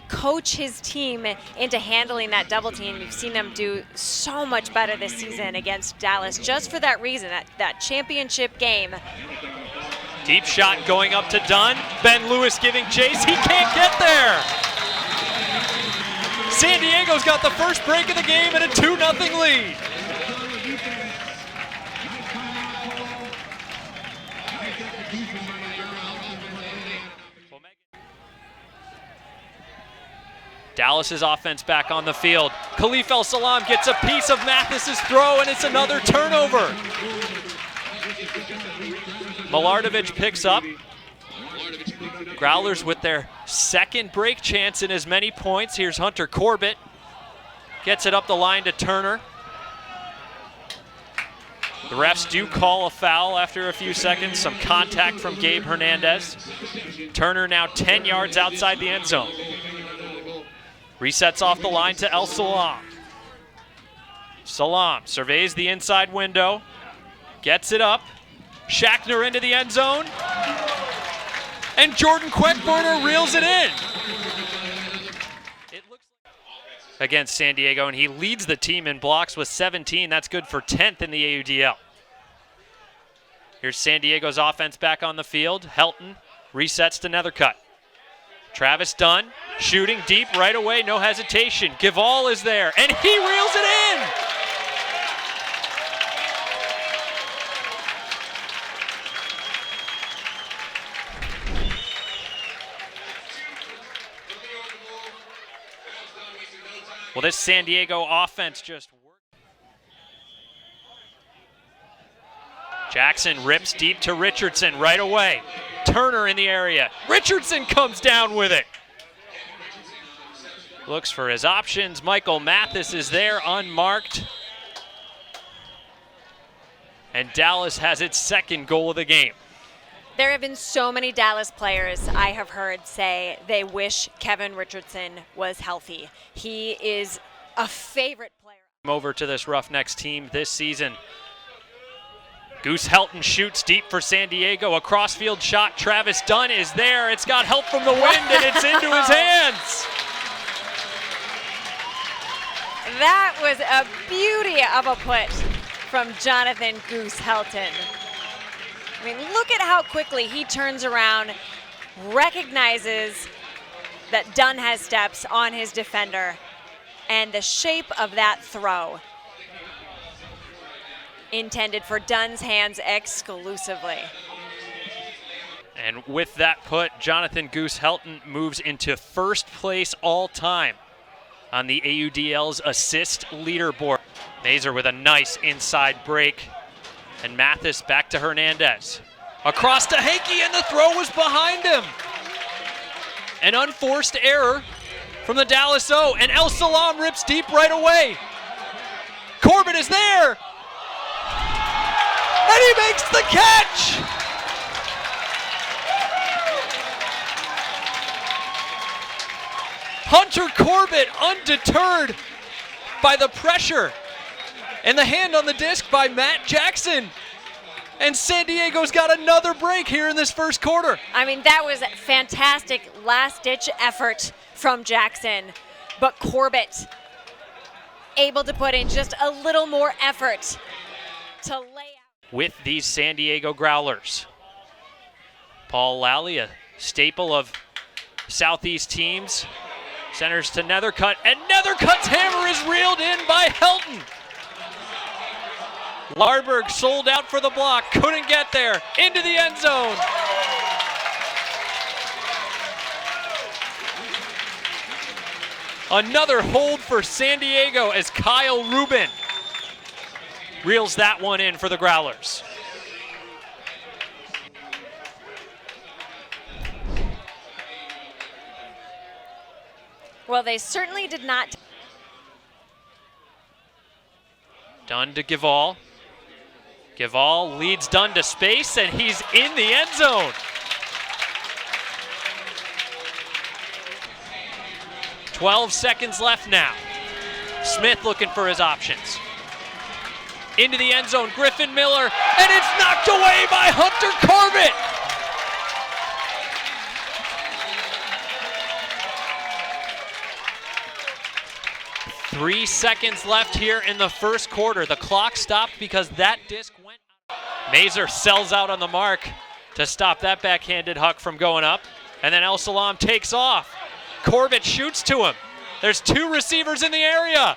coach his team into handling that double team. You've seen them do so much better this season against Dallas just for that reason, that championship game. Deep shot going up to Dunn. Ben Lewis giving chase. He can't get there. San Diego's got the first break of the game and a 2-0 lead. Dallas's offense back on the field. Khalif El-Salam gets a piece of Mathis's throw, and it's another turnover. Milardovich picks up. Growlers with their second break chance in as many points. Here's Hunter Corbett. Gets it up the line to Turner. The refs do call a foul after a few seconds. Some contact from Gabe Hernandez. Turner now 10 yards outside the end zone. Resets off the line to El-Salam. Salam surveys the inside window. Gets it up. Shackner into the end zone. And Jordan Queckburner reels it in. It looks against San Diego, and he leads the team in blocks with 17. That's good for 10th in the AUDL. Here's San Diego's offense back on the field. Helton resets to Nethercutt. Travis Dunn shooting deep right away, no hesitation. Givall is there, and he reels it in. Well, this San Diego offense just worked. Jackson rips deep to Richardson right away. Turner in the area. Richardson comes down with it. Looks for his options. Michael Mathis is there, unmarked. And Dallas has its second goal of the game. There have been so many Dallas players I have heard say they wish Kevin Richardson was healthy. He is a favorite player. Over to this Roughnecks team this season. Goose Helton shoots deep for San Diego. A crossfield shot. Travis Dunn is there. It's got help from the wind, and it's into his hands. That was a beauty of a put from Jonathan Goose Helton. I mean, look at how quickly he turns around, recognizes that Dunn has steps on his defender, and the shape of that throw intended for Dunn's hands exclusively. And with that put, Jonathan Goose Helton moves into first place all time on the AUDL's assist leaderboard. Mazer with a nice inside break. And Mathis back to Hernandez. Across to Hanke, and the throw was behind him. An unforced error from the Dallas O, and El-Salam rips deep right away. Corbett is there, and he makes the catch. Hunter Corbett undeterred by the pressure and the hand on the disc by Matt Jackson. And San Diego's got another break here in this first quarter. I mean, that was a fantastic last-ditch effort from Jackson. But Corbett able to put in just a little more effort to lay out. With these San Diego Growlers. Paul Lally, a staple of Southeast teams, centers to Nethercutt, and Nethercutt's hammer is reeled in by Helton. Larberg sold out for the block, couldn't get there, into the end zone. Another hold for San Diego as Kyle Rubin reels that one in for the Growlers. Well, they certainly did not. Dunn to Givall. Givall leads Dunn to space, and he's in the end zone. "12 seconds left now. Smith looking for his options. Into the end zone, Griffin Miller, and it's knocked away by Hunter Corbett. 3 seconds left here in the first quarter. The clock stopped because that disc went out. Mazur sells out on the mark to stop that backhanded huck from going up. And then El Salam takes off. Corbett shoots to him. There's 2 receivers in the area.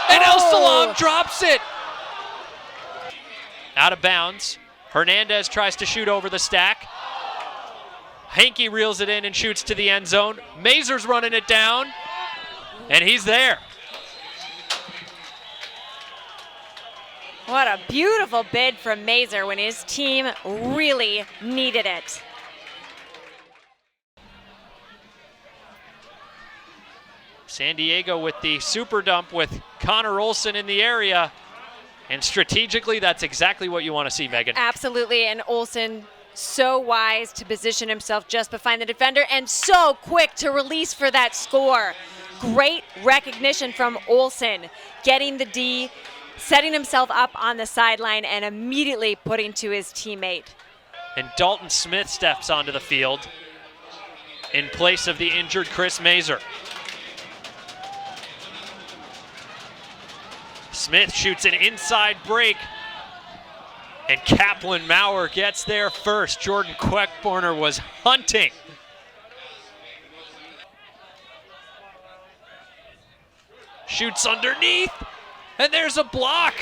And El Salam drops it. Out of bounds. Hernandez tries to shoot over the stack. Hankey reels it in and shoots to the end zone. Mazur's running it down. And he's there. What a beautiful bid from Mazur when his team really needed it. San Diego with the super dump with Connor Olson in the area. And strategically, that's exactly what you want to see, Megan. Absolutely, and Olson so wise to position himself just behind the defender and so quick to release for that score. Great recognition from Olson, getting the D, setting himself up on the sideline and immediately putting to his teammate. And Dalton Smith steps onto the field in place of the injured Chris Mazur. Smith shoots an inside break, and Kaplan Maurer gets there first. Jordan Queckborner was hunting. Shoots underneath, and there's a block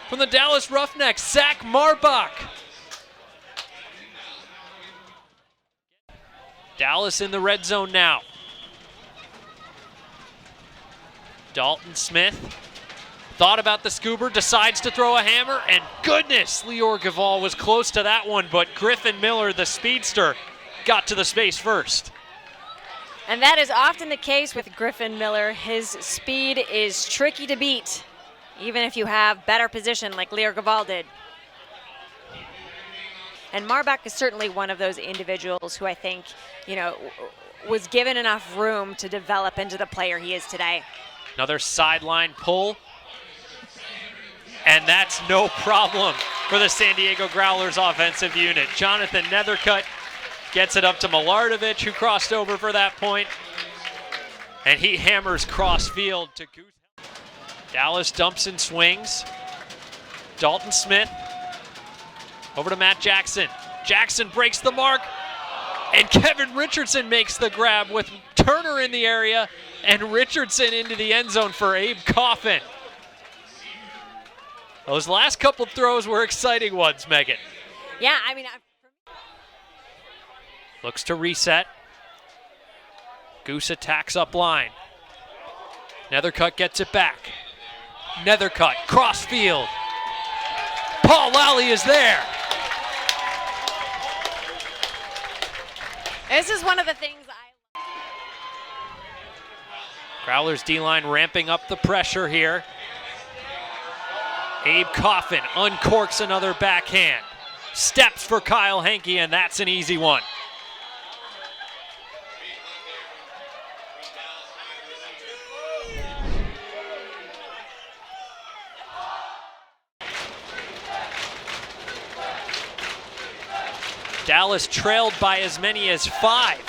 from the Dallas Roughnecks, Zach Marbach. Dallas in the red zone now. Dalton Smith thought about the scoober, decides to throw a hammer, and goodness, Lior Gaval was close to that one, but Griffin Miller, the speedster, got to the space first. And that is often the case with Griffin Miller. His speed is tricky to beat, even if you have better position like Lior Gaval did. And Marbach is certainly one of those individuals who I think, was given enough room to develop into the player he is today. Another sideline pull. And that's no problem for the San Diego Growlers offensive unit. Jonathan Nethercutt gets it up to Milardovich, who crossed over for that point. And he hammers cross field to Goose. Dallas dumps and swings. Dalton Smith over to Matt Jackson. Jackson breaks the mark. And Kevin Richardson makes the grab with Turner in the area and Richardson into the end zone for Abe Coffin. Those last couple throws were exciting ones, Megan. Yeah, Looks to reset. Goose attacks up line. Nethercutt gets it back. Nethercutt, cross field. Paul Lally is there. This is one of the things Growlers D-line ramping up the pressure here. Abe Coffin uncorks another backhand. Steps for Kyle Hankey, and that's an easy one. Dallas trailed by as many as 5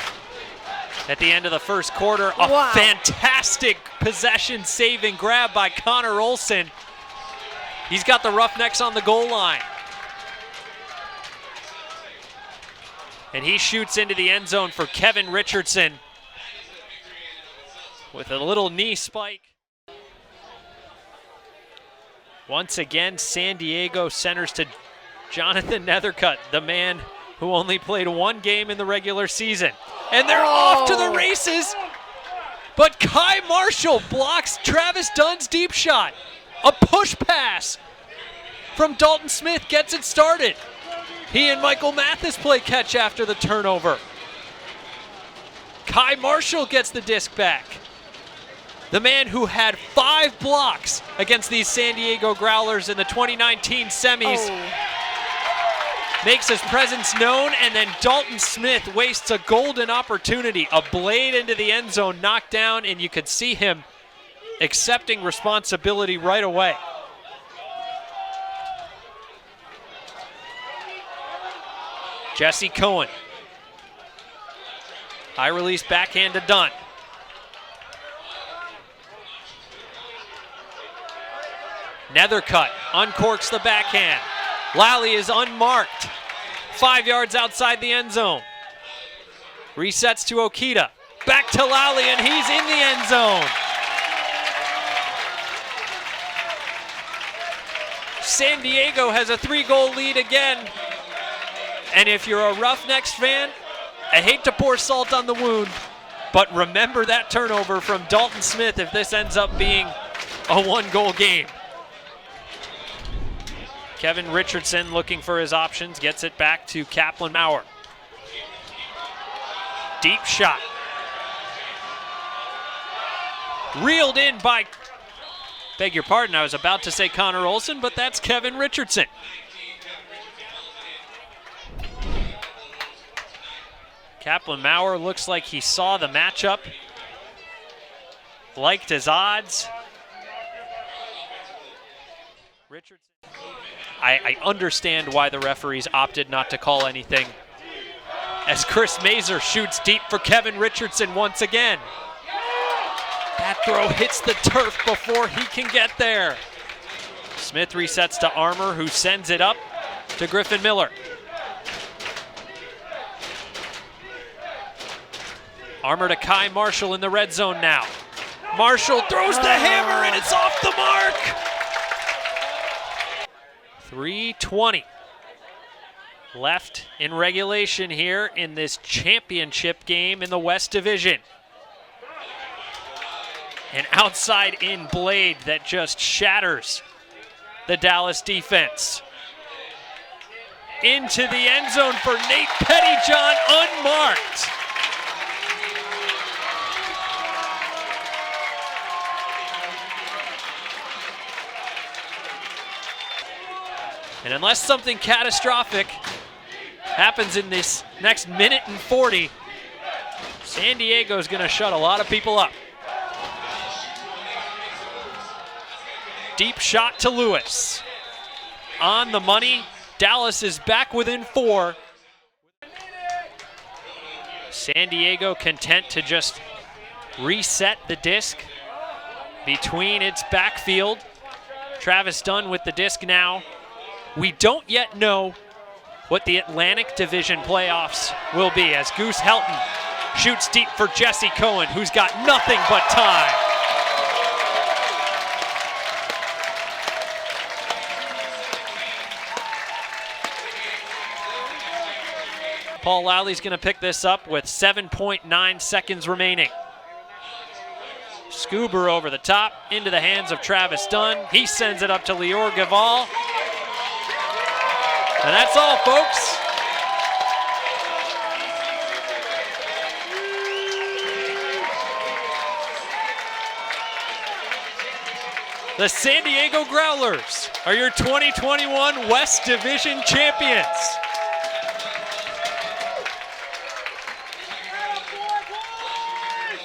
at the end of the first quarter. A fantastic possession saving grab by Connor Olson. He's got the Roughnecks on the goal line. And he shoots into the end zone for Kevin Richardson with a little knee spike. Once again, San Diego centers to Jonathan Nethercutt, the man who only played 1 game in the regular season. And they're off to the races. But Kai Marshall blocks Travis Dunn's deep shot. A push pass from Dalton Smith gets it started. He and Michael Mathis play catch after the turnover. Kai Marshall gets the disc back. The man who had 5 blocks against these San Diego Growlers in the 2019 semis makes his presence known, and then Dalton Smith wastes a golden opportunity. A blade into the end zone, knocked down, and you could see him accepting responsibility right away. Jesse Cohen. High release backhand to Dunn. Nethercutt uncorks the backhand. Lally is unmarked. 5 yards outside the end zone. Resets to Okita. Back to Lally, and he's in the end zone. San Diego has a 3-goal lead again. And if you're a Roughnecks fan, I hate to pour salt on the wound, but remember that turnover from Dalton Smith if this ends up being a 1-goal game. Kevin Richardson looking for his options, gets it back to Kaplan Maurer. Deep shot. Reeled in by, beg your pardon, I was about to say Connor Olson, but that's Kevin Richardson. Kaplan Maurer looks like he saw the matchup, liked his odds. Richardson. I understand why the referees opted not to call anything, as Chris Mazer shoots deep for Kevin Richardson once again. That throw hits the turf before he can get there. Smith resets to Armour, who sends it up to Griffin Miller. Armour to Kai Marshall in the red zone now. Marshall throws the hammer and it's off the mark. 3:20 left in regulation here in this championship game in the West Division. An outside-in blade that just shatters the Dallas defense. Into the end zone for Nate Pettyjohn, unmarked. And unless something catastrophic happens in this next minute and 40, San Diego's going to shut a lot of people up. Deep shot to Lewis. On the money. Dallas is back within 4. San Diego content to just reset the disc between its backfield. Travis Dunn with the disc now. We don't yet know what the Atlantic Division playoffs will be, as Goose Helton shoots deep for Jesse Cohen, who's got nothing but time. Paul Lowley's going to pick this up with 7.9 seconds remaining. Scuba over the top, into the hands of Travis Dunn. He sends it up to Lior Gaval. And that's all, folks. The San Diego Growlers are your 2021 West Division champions.